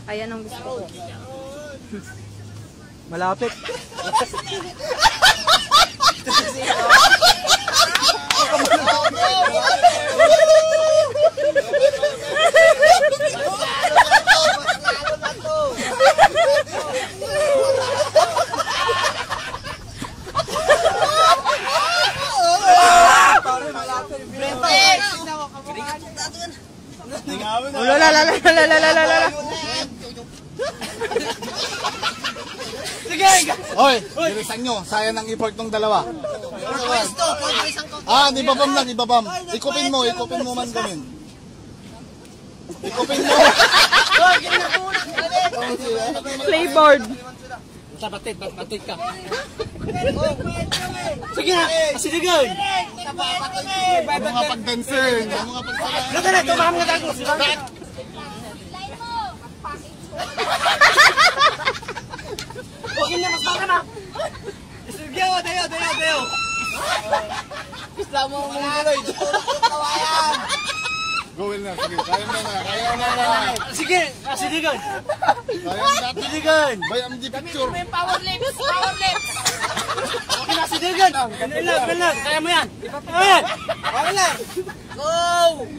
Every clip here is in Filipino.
Ayan ang gusto ko. Malapit. Hoy, bilisan nyo. Sayang ang effort ng dalawa. Di babam lang, ibabam. Ikupin mo man gamin. Ikupin mo. Playboard. Batid ka. Sige na, asiligan. Ang mga pag-dancer, ang mga pag-sala. Nagana, tumama nga tayo. Huwag na, mas baka na. Isilgyo, dayo. Isla mo ang mga kawayan. Gawin na, sige. Kaya na. Sige, asiligan. Asiligan. Bay, ang di picture. Power lips. Okay na, asiligan. Ganun lang. Kaya mo yan. Ayan. Okay lang. Go!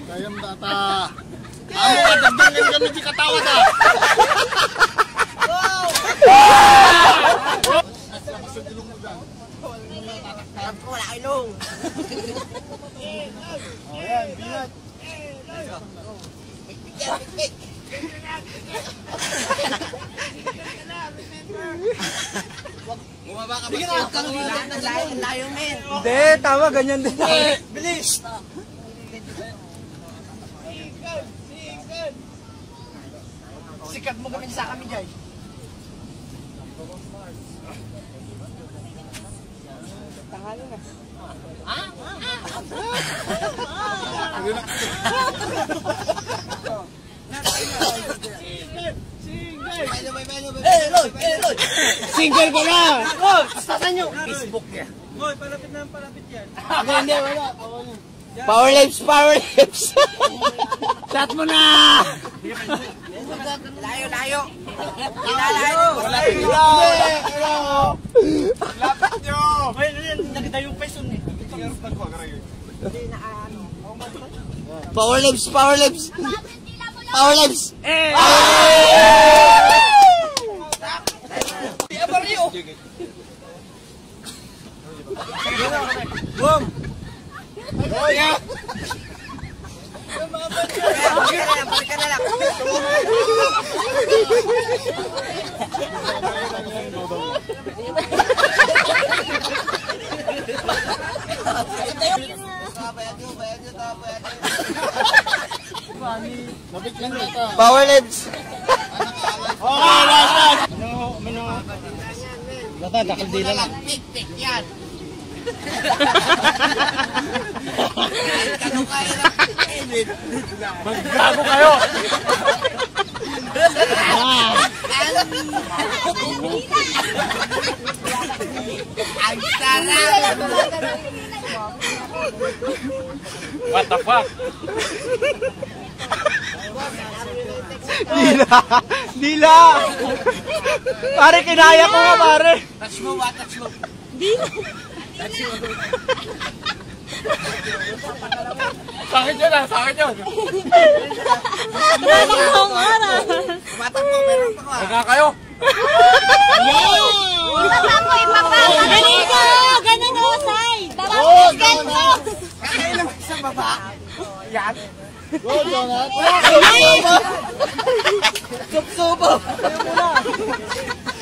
Kaya mo data. Amo ka, dagdagan kami di katawad ah. Wala ilong. Ayan, binat. Bumaba ka ba? Layo men. Hindi, tama, ganyan din. Bilis! Sikat mo kami sa kami dyan. Tangalo na. Single ko na! Asasan nyo! Facebook yan. Palapit yan. Hindi, wala. Power lips! Chat mo na! Layo! Ilalayo! Lapit nyo! Nagdayong peso eh. Power lips! Boom! Balik ka na lang. Power lips! Bata, dakaldila lang. Tik yan. Magbago kayo! Ang sarap. What the fuck? Dila! Pare, kinaya ko nga, pare. Touch mo. Sakit yun. Dalawang oras. Matakbo, meron pa ko. Huwag kayo. Ipapa. Ganun o, Say. Kaya lang sa baba. Yan. Go, Jonat! Subo.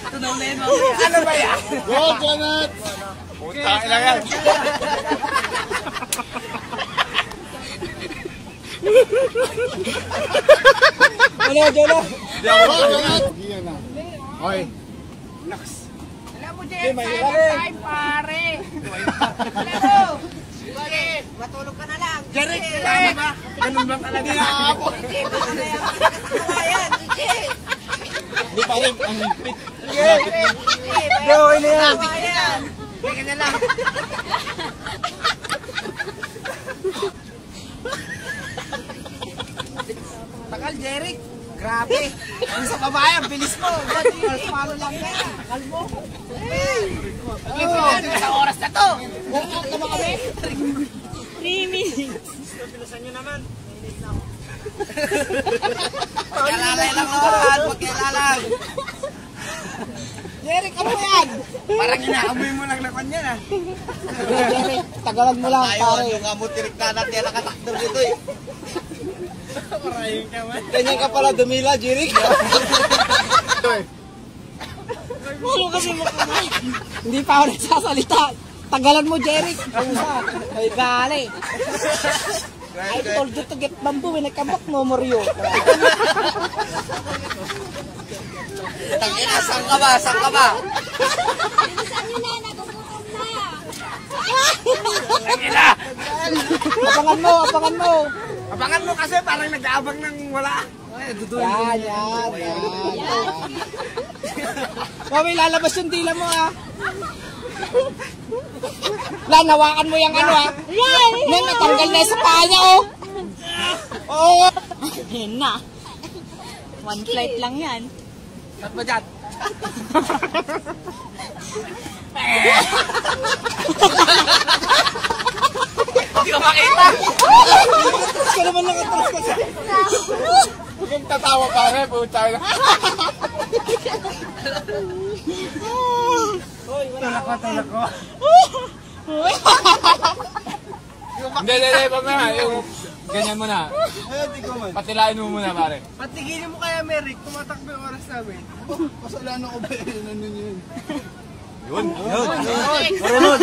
Tunaw na yun. Ano ba yan? Go, Jonat! Puta, ilang yan. Ano, Jonah? Go, Jonat! Iyan na. Hoy. Alam mo, Jeff, time, pare. Alam mo. Sige, Matulog ka na lang. Jeric, kailangan ba? Ganun ba talaga na ako? sige, baka na yan. Ayan, sige. Hindi pa rin ang pit. Sige, Okay na yan. ayan. Teka na lang. Takal, Jeric. Grabe. Kung sa babae, bilis mo. Ba't paano lang yan? Kalmo. Sa oras na to. Walkout na ba kami? 3 minutes. Bilisan nyo naman. Pagkalalay lang naman. Pagkalalay. Jeric, ano yan? Parang inaamoy mo lang na kanya na. Jeric, tagalan mo lang, pare. Yung amutirik na natin nakatakdar dito eh. Ganyan ka pala dumila, Jeric. Ano kasi mo kumain? Hindi pa ako nagsasalita. Tagalan mo, Jeric. Ay, gali. I told you to get bamboo when I come back, no more you. Tangina, saan ka ba? Saan ka ba? Abangan mo, abangan mo. Abangan mo kasi parang nag-aabang ng wala. Yan. Mami, lalabas yung dila mo, ha. Lanawakan mo yung ano, ha. Yan! May matanggal na sa paa niya, oh. Oo. Yan na. One flight lang yan. Saan ba dyan? Hindi ko makita. Tapos ka naman nakatras kasi. Huwag kang tatawa pare, puta na. Tulak ko. Hindi, mamaya. Yung ganyan mo na. Ayun, di ko man. Patilain mo muna pare. Patigilin mo kaya, Merrick. Tumatakbo yung oras namin. Kasalanan ko ba yun? Ano yun? Yun. Marunod.